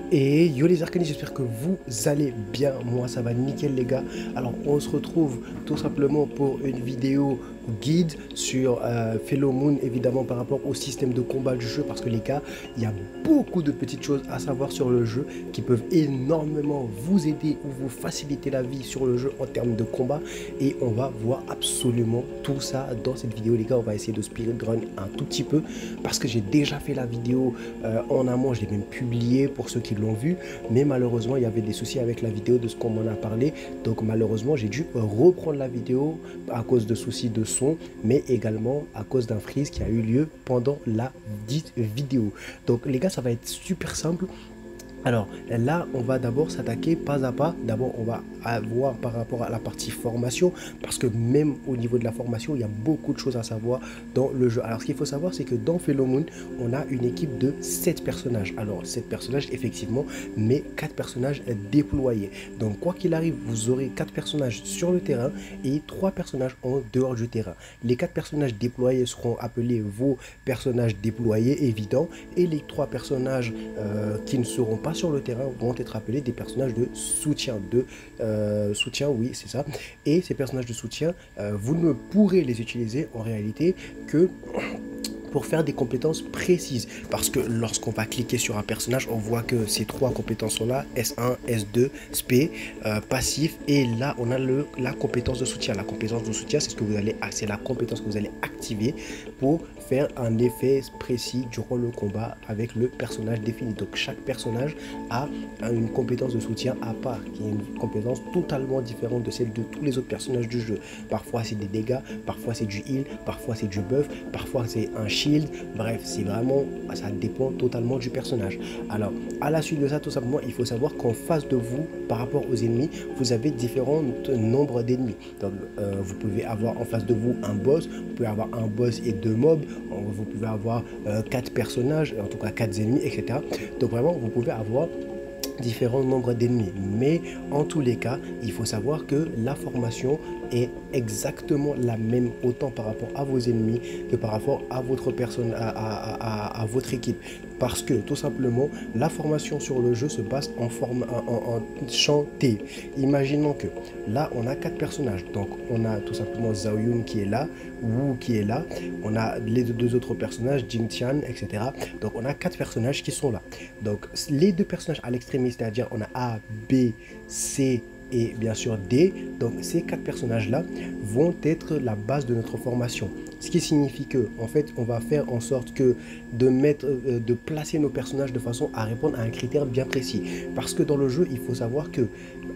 Et yo les Arcanis, j'espère que vous allez bien. Moi ça va nickel les gars. Alors on se retrouve tout simplement pour une vidéo guide sur Fellow Moon, évidemment par rapport au système de combat du jeu, parce que les gars, il y a beaucoup de petites choses à savoir sur le jeu qui peuvent énormément vous aider ou vous faciliter la vie sur le jeu en termes de combat, et on va voir absolument tout ça dans cette vidéo les gars. On va essayer de speedrun un tout petit peu parce que j'ai déjà fait la vidéo en amont, je l'ai même publié pour ceux qui l'ont vu, mais malheureusement il y avait des soucis avec la vidéo de ce qu'on m'en a parlé, donc malheureusement j'ai dû reprendre la vidéo à cause de soucis de son, mais également à cause d'un freeze qui a eu lieu pendant la dite vidéo. Donc les gars, ça va être super simple. Alors là, on va d'abord s'attaquer pas à pas. D'abord, on va voir par rapport à la partie formation, parce que même au niveau de la formation, il y a beaucoup de choses à savoir dans le jeu. Alors, ce qu'il faut savoir, c'est que dans Fellow Moon, on a une équipe de 7 personnages. Alors, 7 personnages, effectivement, mais 4 personnages déployés. Donc, quoi qu'il arrive, vous aurez 4 personnages sur le terrain et 3 personnages en dehors du terrain. Les 4 personnages déployés seront appelés vos personnages déployés, évidents, et les 3 personnages qui ne seront pas sur le terrain vont être appelés des personnages de soutien, oui c'est ça. Et ces personnages de soutien, vous ne pourrez les utiliser en réalité que pour faire des compétences précises, parce que lorsqu'on va cliquer sur un personnage, on voit que ces 3 compétences sont là: S1, S2, SP, passif, et là on a la compétence de soutien. La compétence de soutien, c'est ce que vous allez, c'est la compétence que vous allez activer pour faire un effet précis durant le combat avec le personnage défini. Donc chaque personnage a une compétence de soutien à part, qui est une compétence totalement différente de celle de tous les autres personnages du jeu. Parfois c'est des dégâts, parfois c'est du heal, parfois c'est du buff, parfois c'est un shield. Bref, c'est vraiment, ça dépend totalement du personnage. Alors à la suite de ça, tout simplement, il faut savoir qu'en face de vous, par rapport aux ennemis, vous avez différents nombres d'ennemis. Donc vous pouvez avoir en face de vous un boss, vous pouvez avoir un boss et 2 mobs, vous pouvez avoir 4 personnages, en tout cas 4 ennemis, etc. Donc vraiment, vous pouvez avoir différents nombres d'ennemis, mais en tous les cas, il faut savoir que la formation est exactement la même, autant par rapport à vos ennemis que par rapport à votre personne, à votre équipe, parce que tout simplement la formation sur le jeu se base en champ T. Imaginons que là on a 4 personnages, donc on a tout simplement Xiaoyun qui est là, Wu qui est là, on a les 2 autres personnages, Jing Tian, etc. Donc on a 4 personnages qui sont là. Donc les 2 personnages à l'extrémité, c'est-à-dire on a A, B, C et bien sûr D. Donc ces 4 personnages là vont être la base de notre formation, ce qui signifie que en fait on va faire en sorte que de placer nos personnages de façon à répondre à un critère bien précis, parce que dans le jeu il faut savoir que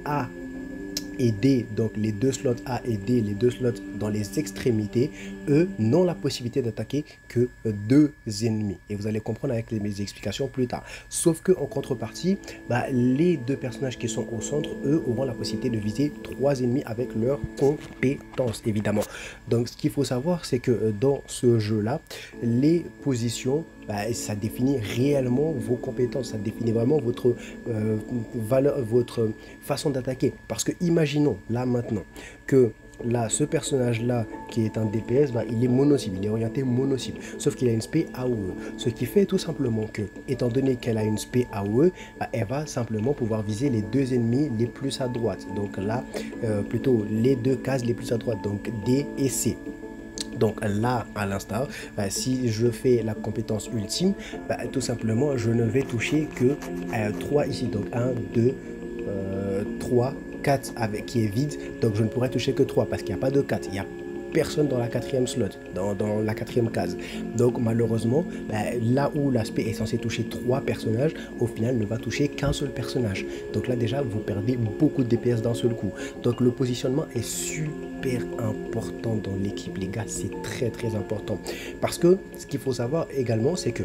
A et D, donc les 2 slots A et D, les 2 slots dans les extrémités, eux n'ont la possibilité d'attaquer que 2 ennemis, et vous allez comprendre avec mes explications plus tard. Sauf que en contrepartie, les 2 personnages qui sont au centre, eux, auront la possibilité de viser 3 ennemis avec leurs compétences, évidemment. Donc ce qu'il faut savoir, c'est que dans ce jeu là, les positions, ça définit réellement vos compétences, ça définit vraiment votre valeur, votre façon d'attaquer. Parce que imaginons là maintenant que là, ce personnage-là, qui est un DPS, il est mono-cible, il est orienté mono-cible, sauf qu'il a une spé AOE. Ce qui fait tout simplement que, étant donné qu'elle a une spé AOE, elle va simplement pouvoir viser les 2 ennemis les plus à droite. Donc là, plutôt les 2 cases les plus à droite, donc D et C. Donc là, à l'instar, si je fais la compétence ultime, tout simplement, je ne vais toucher que 3 ici. Donc 1, 2, 3, 4 qui est vide. Donc je ne pourrais toucher que 3 parce qu'il n'y a pas de 4. Il n'y a personne dans la 4e slot, dans la 4e case. Donc malheureusement, là où l'aspect est censé toucher 3 personnages, au final ne va toucher qu'un seul personnage. Donc là déjà, vous perdez beaucoup de DPS d'un seul coup. Donc le positionnement est super important dans l'équipe, les gars, c'est très important. Parce que ce qu'il faut savoir également, c'est que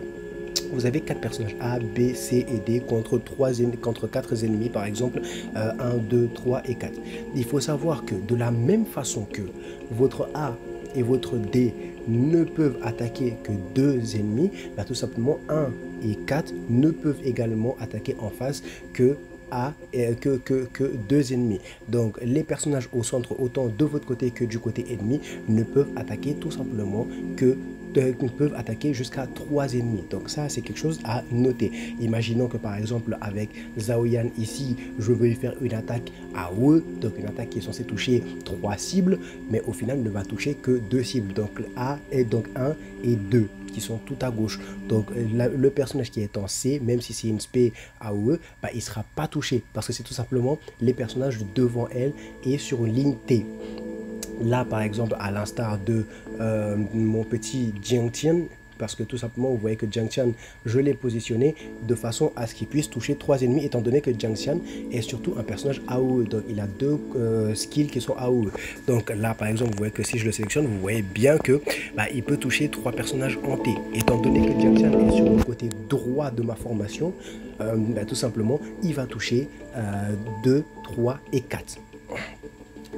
vous avez 4 personnages A, B, C et D contre 4 ennemis, par exemple 1, 2, 3 et 4. Il faut savoir que de la même façon que votre A et votre D ne peuvent attaquer que 2 ennemis, tout simplement 1 et 4 ne peuvent également attaquer en face que que 2 ennemis. Donc les personnages au centre, autant de votre côté que du côté ennemi, ne peuvent attaquer tout simplement que peuvent attaquer jusqu'à 3 ennemis. Donc ça, c'est quelque chose à noter. Imaginons que par exemple avec Zhao Yan ici, je veux faire une attaque AOE, donc une attaque qui est censée toucher 3 cibles, mais au final ne va toucher que 2 cibles, donc A et donc 1 et 2 qui sont tout à gauche. Donc le personnage qui est en C, même si c'est une spé AOE, bah, il ne sera pas touché parce que c'est tout simplement les personnages devant elle et sur une ligne T. Là, par exemple, à l'instar de mon petit Jiang Tian, parce que tout simplement, vous voyez que Jiang Tian, je l'ai positionné de façon à ce qu'il puisse toucher 3 ennemis, étant donné que Jiang Tian est surtout un personnage AOE. Donc, il a 2 skills qui sont AOE. Donc là, par exemple, vous voyez que si je le sélectionne, vous voyez bien que bah, il peut toucher 3 personnages en T. Étant donné que Jiang Tian est sur le côté droit de ma formation, bah, tout simplement, il va toucher 2, 3 et 4.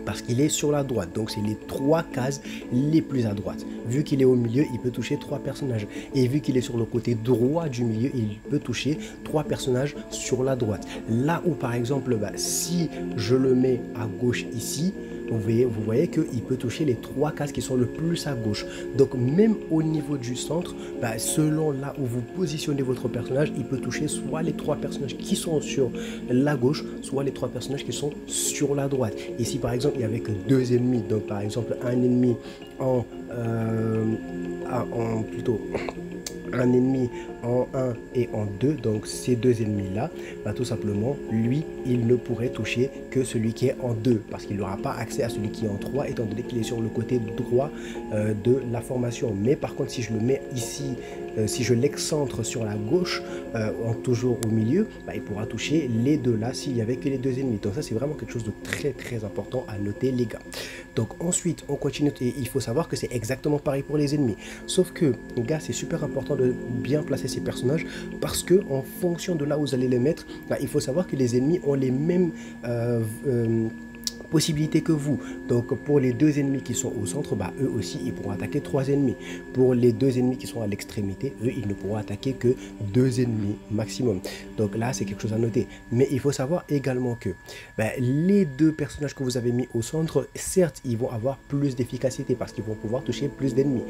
Parce qu'il est sur la droite, donc c'est les 3 cases les plus à droite. Vu qu'il est au milieu, il peut toucher 3 personnages. Et vu qu'il est sur le côté droit du milieu, il peut toucher 3 personnages sur la droite. Là où par exemple, bah, si je le mets à gauche ici, vous voyez qu'il peut toucher les 3 cases qui sont le plus à gauche. Donc même au niveau du centre, bah, selon là où vous positionnez votre personnage, il peut toucher soit les 3 personnages qui sont sur la gauche, soit les 3 personnages qui sont sur la droite. Ici par exemple, il n'y avait que 2 ennemis. Donc par exemple, un ennemi plutôt un ennemi en 1 et en 2, donc ces 2 ennemis là, bah, tout simplement lui il ne pourrait toucher que celui qui est en 2 parce qu'il n'aura pas accès à celui qui est en 3 étant donné qu'il est sur le côté droit de la formation. Mais par contre si je le mets ici, si je l'excentre sur la gauche toujours au milieu, bah, il pourra toucher les deux là s'il n'y avait que les 2 ennemis. Donc ça c'est vraiment quelque chose de très important à noter les gars. Donc ensuite on continue et il faut savoir que c'est exactement pareil pour les ennemis, sauf que les gars c'est super important de bien placer ces personnages parce que en fonction de là où vous allez les mettre, bah, il faut savoir que les ennemis ont les mêmes possibilités que vous. Donc pour les 2 ennemis qui sont au centre, bah, eux aussi ils pourront attaquer 3 ennemis. Pour les 2 ennemis qui sont à l'extrémité, eux ils ne pourront attaquer que 2 ennemis maximum. Donc là c'est quelque chose à noter. Mais il faut savoir également que bah, les 2 personnages que vous avez mis au centre, certes ils vont avoir plus d'efficacité parce qu'ils vont pouvoir toucher plus d'ennemis.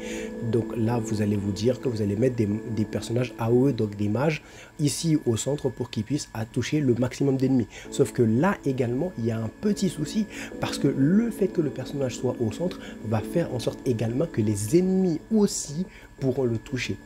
Donc là vous allez vous dire que vous allez mettre des personnages AOE, donc des mages ici au centre pour qu'ils puissent toucher le maximum d'ennemis. Sauf que là également il y a un petit souci parce que le fait que le personnage soit au centre va faire en sorte également que les ennemis aussi pourront le toucher.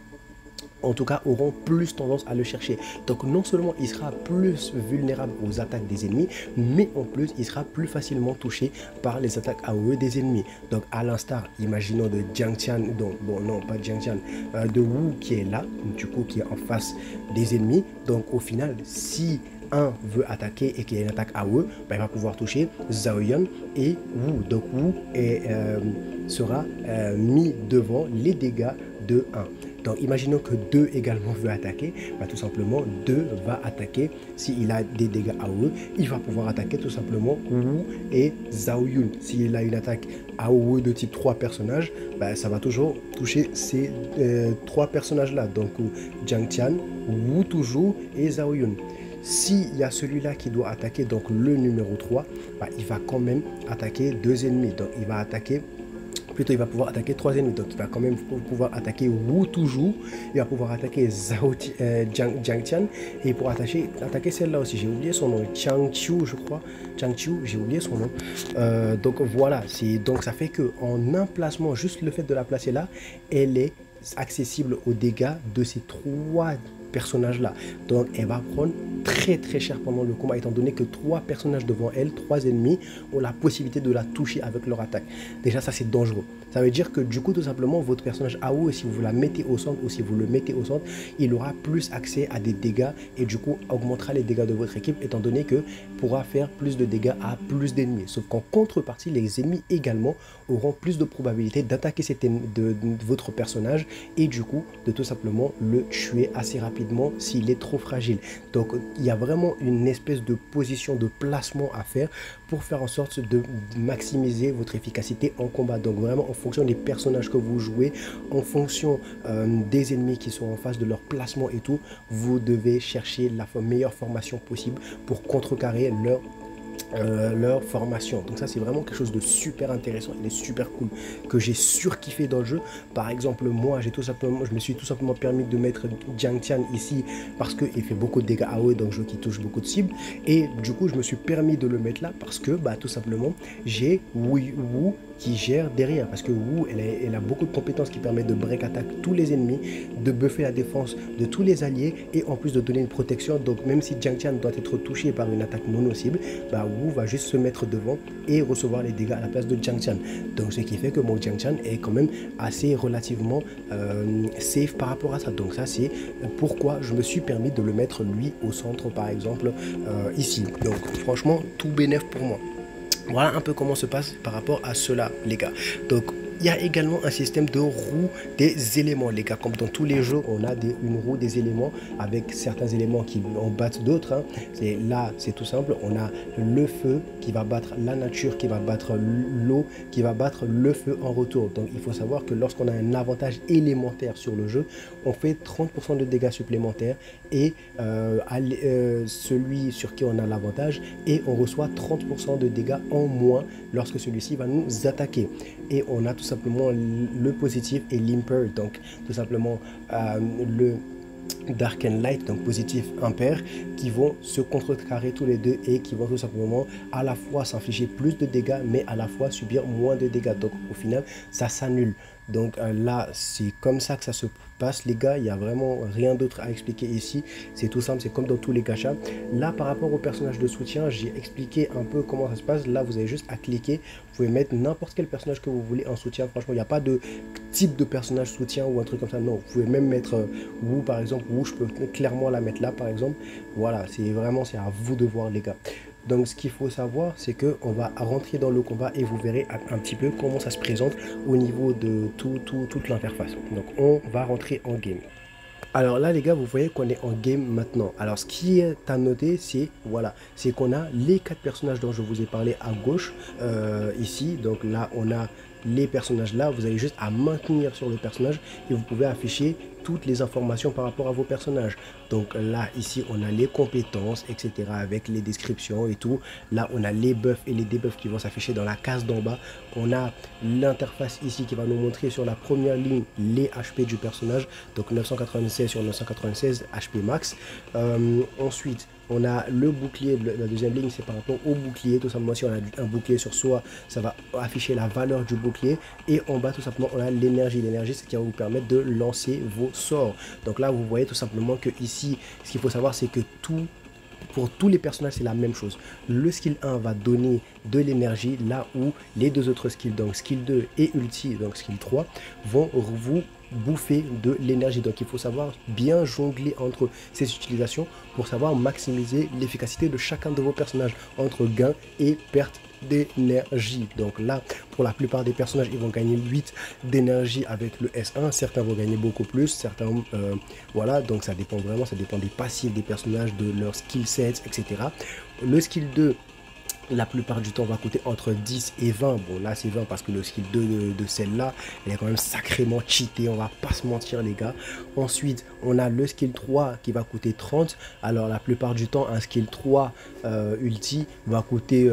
En tout cas auront plus tendance à le chercher. Donc non seulement il sera plus vulnérable aux attaques des ennemis, mais en plus il sera plus facilement touché par les attaques AOE des ennemis. Donc à l'instar, imaginons de Jiang Tian, donc bon non pas Jiang Tian, de Wu qui est là, du coup qui est en face des ennemis. Donc au final, si un veut attaquer et qu'il y a une attaque AOE, bah, il va pouvoir toucher Zhao Yan et Wu. Donc Wu sera mis devant les dégâts de 1. Donc imaginons que 2 également veut attaquer, bah, tout simplement 2 va attaquer, s'il a des dégâts AOE, il va pouvoir attaquer tout simplement Wu et Zhao Yun. S'il a une attaque AOE de type 3 personnages, bah, ça va toujours toucher ces 3 personnages là, donc Jiang Tian, Wu toujours et Zhao Yun. S'il y a celui-là qui doit attaquer, donc le numéro 3, bah, il va quand même attaquer 2 ennemis. Donc il va attaquer, plutôt il va pouvoir attaquer 3 ennemis. Donc il va quand même pouvoir attaquer Wu toujours. Il va pouvoir attaquer Jiang Tian. Et pour attaquer celle-là aussi, j'ai oublié son nom, Chang Chiu je crois. Chang Chiu, j'ai oublié son nom. Donc voilà, donc ça fait qu'en un placement, juste le fait de la placer là, elle est accessible aux dégâts de ces 3 personnages là. Donc elle va prendre très cher pendant le combat étant donné que 3 personnages devant elle, 3 ennemis ont la possibilité de la toucher avec leur attaque. Déjà ça c'est dangereux. Ça veut dire que du coup tout simplement votre personnage AOE, si vous la mettez au centre ou si vous le mettez au centre, il aura plus accès à des dégâts et du coup augmentera les dégâts de votre équipe étant donné que pourra faire plus de dégâts à plus d'ennemis. Sauf qu'en contrepartie les ennemis également auront plus de probabilité d'attaquer votre personnage et du coup de tout simplement le tuer assez rapidement s'il est trop fragile. Donc il y a vraiment une espèce de position de placement à faire pour faire en sorte de maximiser votre efficacité en combat. Donc vraiment en fonction des personnages que vous jouez, en fonction des ennemis qui sont en face de leur placement et tout, vous devez chercher la meilleure formation possible pour contrecarrer leur leur formation. Donc ça c'est vraiment quelque chose de super intéressant et de super cool que j'ai surkiffé dans le jeu. Par exemple moi je me suis tout simplement permis de mettre Jiang Tian ici parce qu'il fait beaucoup de dégâts AOE, donc jeu qui touche beaucoup de cibles, et du coup je me suis permis de le mettre là parce que bah tout simplement j'ai Wu qui gère derrière, parce que Wu elle a beaucoup de compétences qui permettent de break attack tous les ennemis, de buffer la défense de tous les alliés et en plus de donner une protection. Donc même si Jiang Tian doit être touché par une attaque mono cible, bah Wu va juste se mettre devant et recevoir les dégâts à la place de Jiang Tian. Donc ce qui fait que mon Jiang Tian est quand même assez relativement safe par rapport à ça. Donc ça c'est pourquoi je me suis permis de le mettre lui au centre par exemple ici. Donc franchement tout bénef pour moi. Voilà un peu comment se passe par rapport à cela les gars. Donc il y a également un système de roue des éléments les gars, comme dans tous les jeux on a une roue des éléments avec certains éléments qui en battent d'autres, hein. C'est tout simple, on a le feu qui va battre la nature, qui va battre l'eau, qui va battre le feu en retour. Donc il faut savoir que lorsqu'on a un avantage élémentaire sur le jeu, on fait 30% de dégâts supplémentaires et celui sur qui on a l'avantage, et on reçoit 30% de dégâts en moins lorsque celui-ci va nous attaquer. Et on a tout simplement le positif et l'impair, donc tout simplement le Dark and Light, donc positif impair, qui vont se contrecarrer tous les deux et qui vont tout simplement à la fois s'infliger plus de dégâts mais à la fois subir moins de dégâts. Donc au final ça s'annule. Donc là c'est comme ça que ça se passe les gars, il n'y a vraiment rien d'autre à expliquer ici, c'est tout simple, c'est comme dans tous les gachas. Là par rapport au personnage de soutien, j'ai expliqué un peu comment ça se passe. Là vous avez juste à cliquer, vous pouvez mettre n'importe quel personnage que vous voulez en soutien. Franchement il n'y a pas de type de personnage soutien ou un truc comme ça, non, vous pouvez même mettre Wu par exemple. Wu, je peux clairement la mettre là par exemple. Voilà, c'est à vous de voir les gars. Donc ce qu'il faut savoir, c'est que on va rentrer dans le combat et vous verrez un petit peu comment ça se présente au niveau de toute l'interface. Donc on va rentrer en game. Alors là les gars, vous voyez qu'on est en game maintenant. Alors ce qui est à noter, c'est voilà, c'est qu'on a les 4 personnages dont je vous ai parlé à gauche ici. Donc là on a les personnages là, vous avez juste à maintenir sur le personnage et vous pouvez afficher toutes les informations par rapport à vos personnages. Donc là ici on a les compétences etc avec les descriptions et tout. Là on a les buffs et les debuffs qui vont s'afficher dans la case d'en bas. On a l'interface ici qui va nous montrer sur la première ligne les HP du personnage, donc 996 sur 996 HP max. Ensuite on a le bouclier, la deuxième ligne c'est par rapport au bouclier, tout simplement si on a un bouclier sur soi, ça va afficher la valeur du bouclier. Et en bas tout simplement on a l'énergie, c'est ce qui va vous permettre de lancer vos sorts. Donc là vous voyez tout simplement que ici ce qu'il faut savoir c'est que pour tous les personnages c'est la même chose. Le skill 1 va donner de l'énergie, là où les deux autres skills, donc skill 2 et ulti, donc skill 3, vont vous bouffer de l'énergie. Donc il faut savoir bien jongler entre ces utilisations pour savoir maximiser l'efficacité de chacun de vos personnages entre gain et perte d'énergie. Donc là pour la plupart des personnages ils vont gagner 8 d'énergie avec le S1, certains vont gagner beaucoup plus, certains voilà, donc ça dépend vraiment, ça dépend des passifs des personnages, de leur skill sets etc. Le skill 2 la plupart du temps va coûter entre 10 et 20. Bon là c'est 20 parce que le skill 2 de celle-là elle est quand même sacrément cheatée, on va pas se mentir les gars. Ensuite on a le skill 3 qui va coûter 30. Alors la plupart du temps un skill 3 ulti va coûter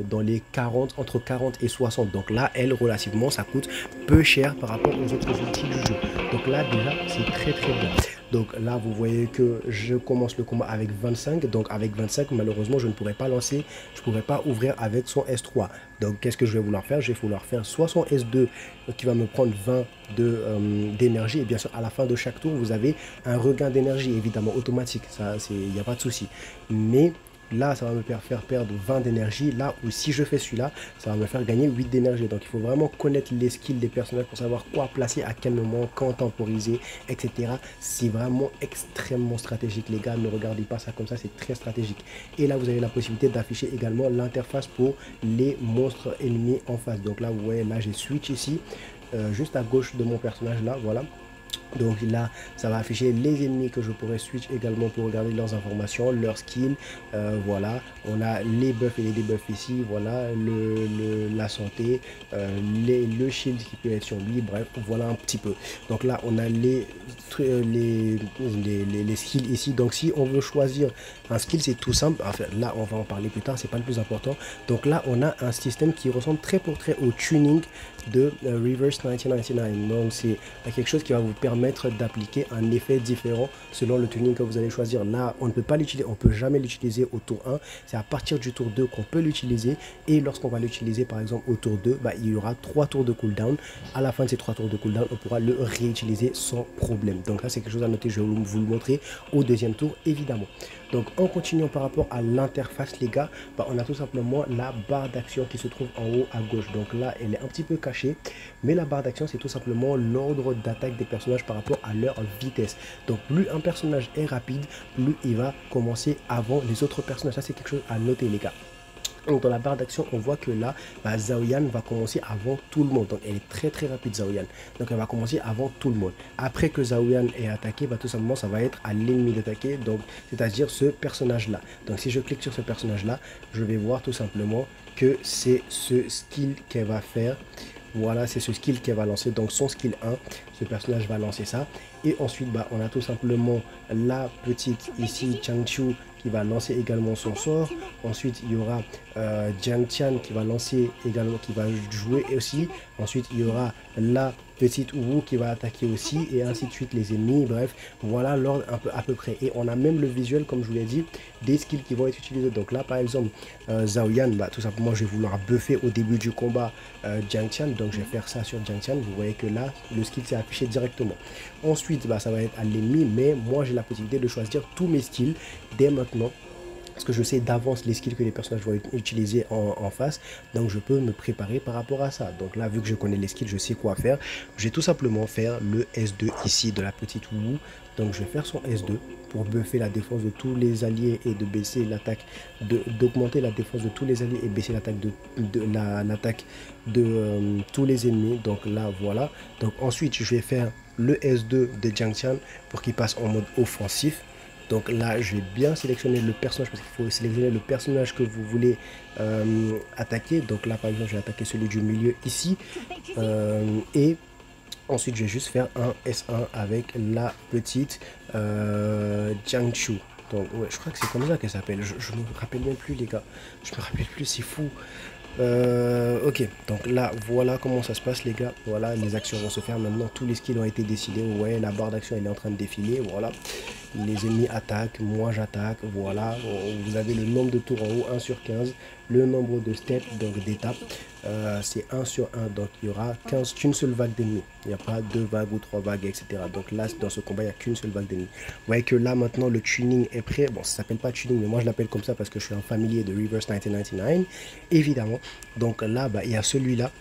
dans les 40, entre 40 et 60. Donc là elle relativement ça coûte peu cher par rapport aux autres outils du jeu. Donc là déjà c'est très bien. Donc là vous voyez que je commence le combat avec 25. Donc avec 25 malheureusement je ne pourrais pas lancer, je ne pourrais pas ouvrir avec son S3. Donc qu'est-ce que je vais vouloir faire? Je vais vouloir faire soit son S2 qui va me prendre 20 d'énergie. Et bien sûr à la fin de chaque tour vous avez un regain d'énergie évidemment automatique. Ça il n'y a pas de souci. Mais là ça va me faire perdre 20 d'énergie, là où si je fais celui-là ça va me faire gagner 8 d'énergie. Donc il faut vraiment connaître les skills des personnages pour savoir quoi placer à quel moment, quand temporiser etc. C'est vraiment extrêmement stratégique les gars, ne regardez pas ça comme ça, c'est très stratégique. Et là vous avez la possibilité d'afficher également l'interface pour les monstres ennemis en face. Donc là vous voyez, là j'ai switch ici juste à gauche de mon personnage là, voilà. Donc là, ça va afficher les ennemis que je pourrais switch également pour regarder leurs informations, leurs skills. Voilà, on a les buffs et les debuffs ici. Voilà, la santé, le shield qui peut être sur lui. Bref, voilà un petit peu. Donc là, on a les skills ici. Donc si on veut choisir un skill, c'est tout simple. Enfin, là, on va en parler plus tard, c'est pas le plus important. Donc là, on a un système qui ressemble très pour très au tuning de Reverse 1999. Donc c'est quelque chose qui va vous permettre d'appliquer un effet différent selon le tuning que vous allez choisir. Là, on ne peut pas l'utiliser, on peut jamais l'utiliser au tour 1. C'est à partir du tour 2 qu'on peut l'utiliser. Et lorsqu'on va l'utiliser, par exemple, au tour 2, bah, il y aura 3 tours de cooldown. À la fin de ces 3 tours de cooldown, on pourra le réutiliser sans problème. Donc là, c'est quelque chose à noter. Je vais vous le montrer au deuxième tour, évidemment. Donc en continuant par rapport à l'interface, les gars, bah, on a tout simplement la barre d'action qui se trouve en haut à gauche. Donc là, elle est un petit peu cachée, mais la barre d'action, c'est tout simplement l'ordre d'attaque des personnages par rapport à leur vitesse. Donc plus un personnage est rapide, plus il va commencer avant les autres personnages. Ça, c'est quelque chose à noter, les gars. Donc dans la barre d'action, on voit que là, bah, Zhao Yan va commencer avant tout le monde. Donc elle est très très rapide, Zhao Yan. Donc elle va commencer avant tout le monde. Après que Zhao Yan est attaqué, bah, tout simplement ça va être à l'ennemi d'attaquer. Donc c'est-à-dire ce personnage-là. Donc si je clique sur ce personnage-là, je vais voir tout simplement que c'est ce skill qu'elle va faire. Voilà, c'est ce skill qu'elle va lancer. Donc son skill 1, ce personnage va lancer ça. Et ensuite, bah, on a tout simplement la petite ici, Changqiu, qui va lancer également son sort. Ensuite, il y aura Jiang Tian qui va lancer également, qui va jouer aussi. Ensuite, il y aura la petite Wu qui va attaquer aussi, et ainsi de suite les ennemis. Bref, voilà l'ordre à peu près. Et on a même le visuel, comme je vous l'ai dit, des skills qui vont être utilisés. Donc là, par exemple, Zhao Yan, bah, tout simplement, je vais vouloir buffer au début du combat Jiang Tian. Donc je vais faire ça sur Jiang Tian. Vous voyez que là, le skill s'est affiché directement. Ensuite, bah, ça va être à l'ennemi, mais moi j'ai la possibilité de choisir tous mes skills dès maintenant, parce que je sais d'avance les skills que les personnages vont utiliser en face. Donc je peux me préparer par rapport à ça. Donc là, vu que je connais les skills, je sais quoi faire. Je vais tout simplement faire le S2 ici de la petite Wu. Donc je vais faire son S2 pour buffer la défense de tous les alliés et de baisser l'attaque, d'augmenter la défense de tous les alliés et baisser l'attaque de tous les ennemis. Donc là, voilà. Donc ensuite, je vais faire le S2 de Jiang Tian pour qu'il passe en mode offensif. Donc là, je vais bien sélectionner le personnage, parce qu'il faut sélectionner le personnage que vous voulez attaquer. Donc là, par exemple, je vais attaquer celui du milieu ici. Et ensuite, je vais juste faire un S1 avec la petite Jiangqiu. Donc ouais, je crois que c'est comme ça qu'elle s'appelle. Je me rappelle même plus, les gars. Je me rappelle plus, c'est fou. Ok, donc là, voilà comment ça se passe, les gars. Voilà, les actions vont se faire maintenant. Tous les skills ont été décidés. Ouais, la barre d'action, elle est en train de défiler. Voilà. Les ennemis attaquent, moi j'attaque. Voilà, vous avez le nombre de tours en haut, 1 sur 15. Le nombre de steps, donc d'étapes, c'est 1 sur 1. Donc il y aura qu'une seule vague d'ennemis. Il n'y a pas 2 vagues ou 3 vagues, etc. Donc là, dans ce combat, il n'y a qu'une seule vague d'ennemis. Vous voyez que là, maintenant, le tuning est prêt. Bon, ça s'appelle pas tuning, mais moi je l'appelle comme ça parce que je suis un familier de Reverse 1999, évidemment. Donc là, bah, il y a celui-là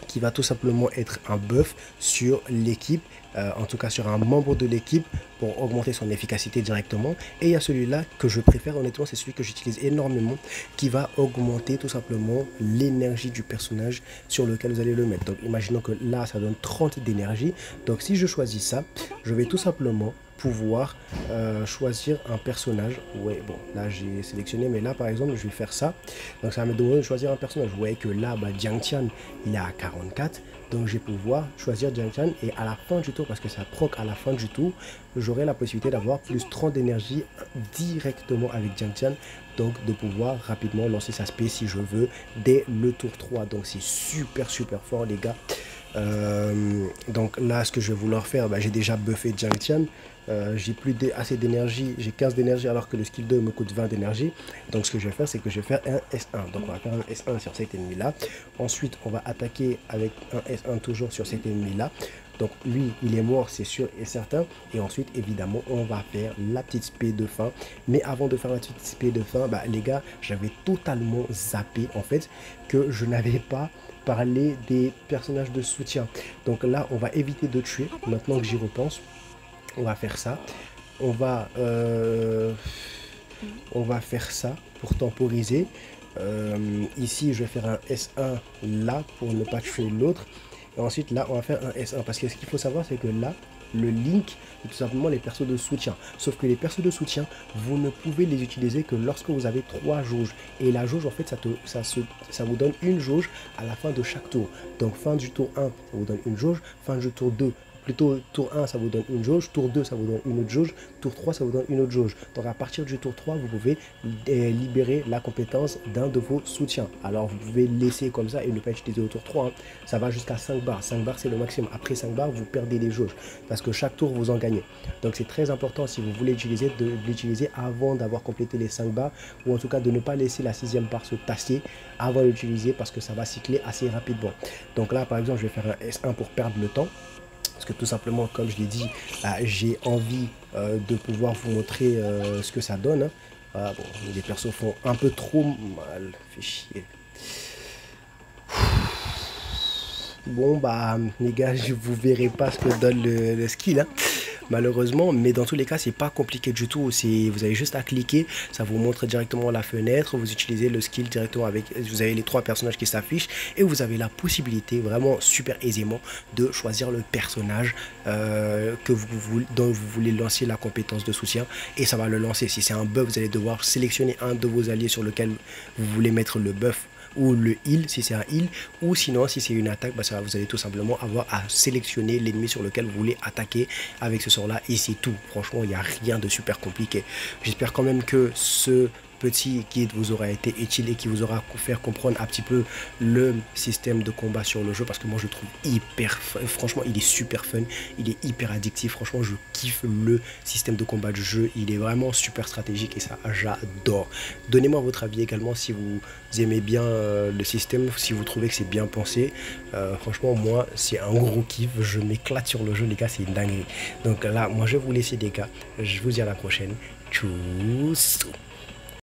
qui va tout simplement être un buff sur l'équipe, en tout cas sur un membre de l'équipe, pour augmenter son efficacité directement. Et il y a celui-là que je préfère, honnêtement, c'est celui que j'utilise énormément, qui va augmenter tout simplement l'énergie du personnage sur lequel vous allez le mettre. Donc imaginons que là ça donne 30 d'énergie. Donc si je choisis ça, je vais tout simplement pouvoir choisir un personnage. Ouais, bon, là j'ai sélectionné, mais là par exemple je vais faire ça. Donc ça va me demander de choisir un personnage. Vous voyez que là, bah, Jiang Tian, il est à 44. Donc je vais pouvoir choisir Jiang Tian, et à la fin du tour, parce que ça proc à la fin du tour, j'aurai la possibilité d'avoir plus 30 d'énergie directement avec Jiang Tian. Donc de pouvoir rapidement lancer sa spé si je veux dès le tour 3. Donc c'est super super fort, les gars. Donc là, ce que je vais vouloir faire, bah, j'ai déjà buffé Jiang Tian. J'ai plus assez d'énergie, j'ai 15 d'énergie alors que le skill 2 me coûte 20 d'énergie. Donc ce que je vais faire, c'est que je vais faire un S1. Donc on va faire un S1 sur cet ennemi là. Ensuite on va attaquer avec un S1 toujours sur cet ennemi là. Donc lui il est mort, c'est sûr et certain. Et ensuite évidemment on va faire la petite spé de fin. Mais avant de faire la petite spé de fin, bah, les gars, j'avais totalement zappé en fait que je n'avais pas parlé des personnages de soutien. Donc là on va éviter de tuer. Maintenant que j'y repense, on va faire ça. On va faire ça pour temporiser. Ici, je vais faire un S1 là pour ne pas tuer l'autre. Et ensuite, là, on va faire un S1. Parce que ce qu'il faut savoir, c'est que là, le link et tout simplement les persos de soutien. Sauf que les persos de soutien, vous ne pouvez les utiliser que lorsque vous avez 3 jauges. Et la jauge, en fait, ça vous donne une jauge à la fin de chaque tour. Donc fin du tour 1, ça vous donne une jauge, fin du tour 2, plutôt tour 1 ça vous donne une jauge, tour 2 ça vous donne une autre jauge, tour 3 ça vous donne une autre jauge. Donc à partir du tour 3 vous pouvez libérer la compétence d'un de vos soutiens. Alors vous pouvez laisser comme ça et ne pas utiliser au tour 3 hein. Ça va jusqu'à 5 barres, 5 barres c'est le maximum. Après 5 barres vous perdez les jauges parce que chaque tour vous en gagnez. Donc c'est très important si vous voulez l'utiliser de l'utiliser avant d'avoir complété les 5 barres, ou en tout cas de ne pas laisser la 6e barre se tasser avant d'utiliser parce que ça va cycler assez rapidement. Donc là par exemple je vais faire un S1 pour perdre le temps. Parce que tout simplement, comme je l'ai dit, j'ai envie de pouvoir vous montrer ce que ça donne. Hein. Voilà, bon, les persos font un peu trop mal. Fait chier. Bon, bah, les gars, je vous verrai pas ce que donne le skill. Hein. Malheureusement, mais dans tous les cas c'est pas compliqué du tout, vous avez juste à cliquer, ça vous montre directement la fenêtre, vous utilisez le skill directement avec, vous avez les 3 personnages qui s'affichent et vous avez la possibilité vraiment super aisément de choisir le personnage dont vous voulez lancer la compétence de soutien et ça va le lancer. Si c'est un buff, vous allez devoir sélectionner un de vos alliés sur lequel vous voulez mettre le buff ou le heal si c'est un heal, ou sinon si c'est une attaque, bah ça, vous allez tout simplement avoir à sélectionner l'ennemi sur lequel vous voulez attaquer avec ce sort là et c'est tout. Franchement il n'y a rien de super compliqué. J'espère quand même que ce petit guide vous aura été utile et qui vous aura fait comprendre un petit peu le système de combat sur le jeu, parce que moi je le trouve hyper fun. Franchement il est super fun, il est hyper addictif, franchement je kiffe le système de combat du jeu, il est vraiment super stratégique et ça j'adore. Donnez-moi votre avis également si vous aimez bien le système, si vous trouvez que c'est bien pensé. Franchement moi c'est un gros kiff, je m'éclate sur le jeu les gars, c'est une dinguerie. Donc là moi je vais vous laisser les gars, je vous dis à la prochaine, tchuss.